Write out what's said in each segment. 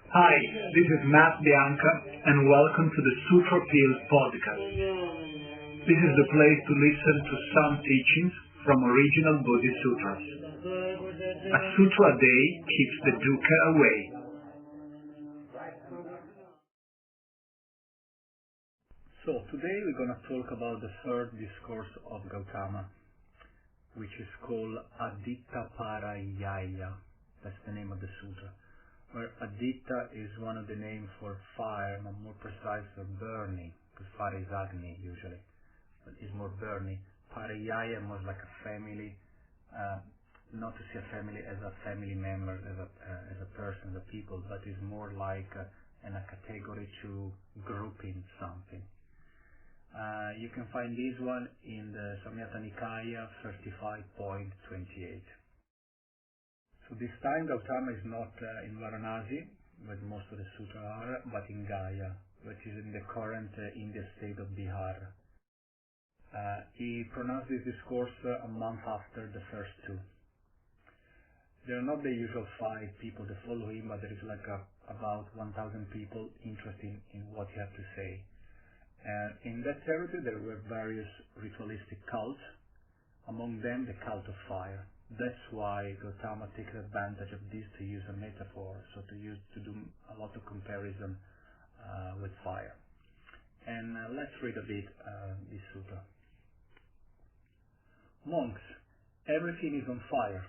Hi, this is Matt Bianca, and welcome to the Sutra Pills podcast. This is the place to listen to some teachings from original Buddhist sutras. A sutra a day keeps the dukkha away. So today we're going to talk about the third discourse of Gautama, which is called Adittapariyaya. That's the name of the sutra. Where Aditta is one of the names for fire, but more precise for burning, because fire is Agni usually, but it's more burning. Pariyaya more like a family, not to see a family as a family member, as a person, as a people, but is more like a category to grouping something. You can find this one in the Samyutta Nikaya 35.28. So this time Gautama is not in Varanasi, where most of the sutras are, but in Gaya, which is in the current Indian state of Bihar. He pronounced this discourse a month after the first two. There are not the usual 5 people that follow him, but there is like about 1,000 people interested in what he had to say. In that territory there were various ritualistic cults, among them the cult of fire. That's why Gautama takes advantage of this to use a metaphor, so to do a lot of comparison with fire. And let's read a bit this sutra. Monks, everything is on fire.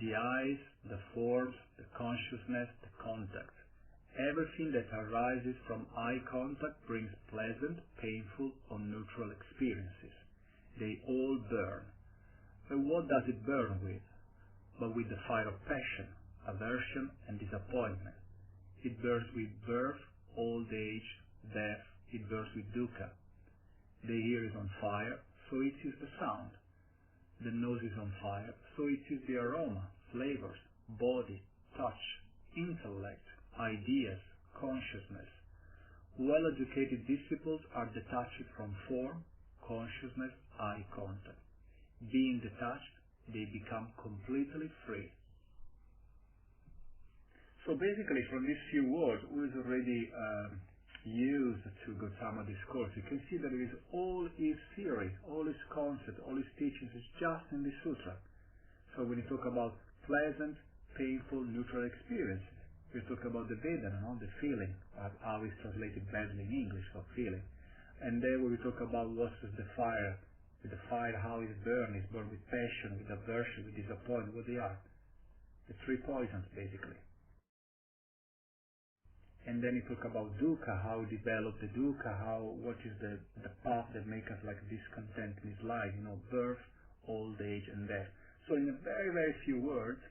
The eyes, the forms, the consciousness, the contact. Everything that arises from eye contact brings pleasant, painful, or neutral experiences. They all burn. But what does it burn with? But with the fire of passion, aversion, and disappointment. It burns with birth, old age, death. It burns with dukkha. The ear is on fire, so it is the sound. The nose is on fire, so it is the aroma, flavors, body, touch, intellect, ideas, consciousness. Well-educated disciples are detached from form, consciousness, eye contact. Being detached, they become completely free. So basically from these few words, who is already used to Gautama discourse, you can see that it is all his theory, all his concept, all his teachings is just in the sutra. So when you talk about pleasant, painful, neutral experiences, we talk about the Vedana, the feeling, how it's translated badly in English for feeling. And then when we talk about what is the fire, with the fire, how it burns, it's burned with passion, with aversion, with disappointment, what they are. The 3 poisons, basically. And then you talk about dukkha, how develop the dukkha, what is the path that makes us like discontent in his life, birth, old age, and death. So in a very, very few words,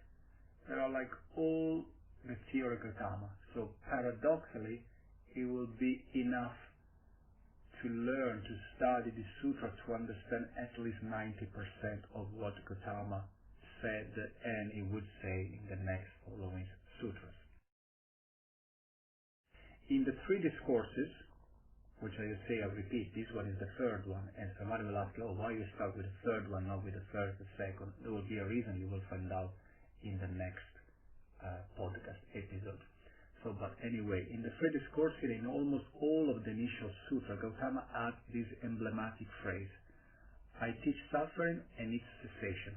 there are like all the theory of Gautama. So paradoxically, it will be enough to learn, to study the sutra, to understand at least 90% of what Gautama said and he would say in the next following sutras. In the 3 discourses, which I repeat, this one is the third one, and somebody will ask, why you start with the third one, not with the first, the second? There will be a reason, you will find out in the next podcast episode. So, but anyway, in the 3 discourses, in almost all of the initial sutra, Gautama adds this emblematic phrase: I teach suffering and its cessation.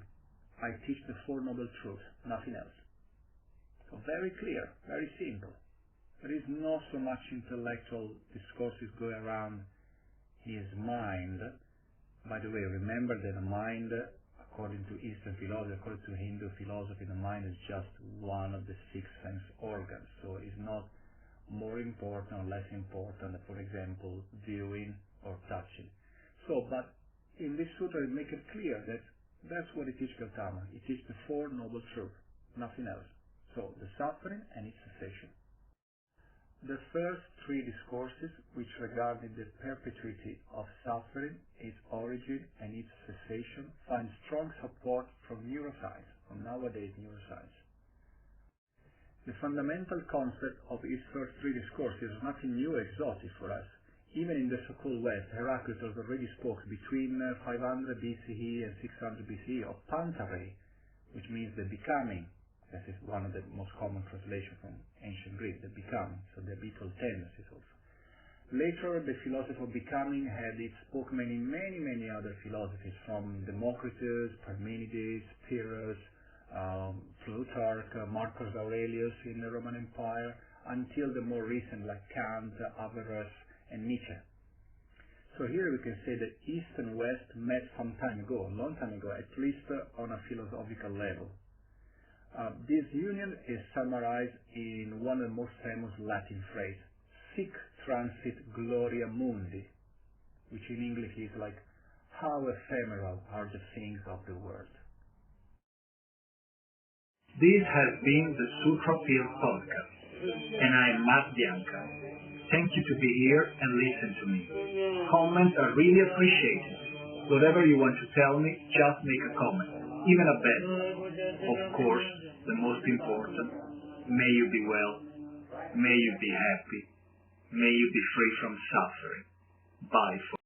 I teach the 4 noble truths, nothing else. So very clear, very simple. There is not so much intellectual discourses going around his mind. By the way, remember that the mind, according to Eastern philosophy, according to Hindu philosophy, the mind is just one of the 6 sense organs. So it's not more important or less important, for example, viewing or touching. So, but in this sutra, it makes it clear that that's what it teaches Gautama. It teaches the 4 noble truths, nothing else. So, the suffering and its cessation. The first 3 discourses, which regarded the perpetuity of suffering, its origin, and its cessation, find strong support from neuroscience, from nowadays neuroscience. The fundamental concept of his first 3 discourses is nothing new or exotic for us. Even in the so-called West, Heraclitus already spoke between 500 BCE and 600 BCE of Pantare, which means the becoming, This is one of the most common translations from ancient Greek, the becoming, so the habitual tendencies also. Later, the philosophy of becoming had its spokesman in many other philosophies, from Democritus, Parmenides, Pyrrhus, Plutarch, Marcus Aurelius in the Roman Empire, until the more recent like Kant, Averroes, and Nietzsche. So here we can say that East and West met some time ago, a long time ago, at least on a philosophical level. This union is summarized in one of the most famous Latin phrases, sic transit gloria mundi, which in English is like, how ephemeral are the things of the world. This has been the Sutra Field Podcast, and I am Matt Bianca. Thank you to be here and listen to me. Comments are really appreciated. Whatever you want to tell me, just make a comment, even a bad one. Of course, the most important, may you be well, may you be happy, may you be free from suffering. Bye.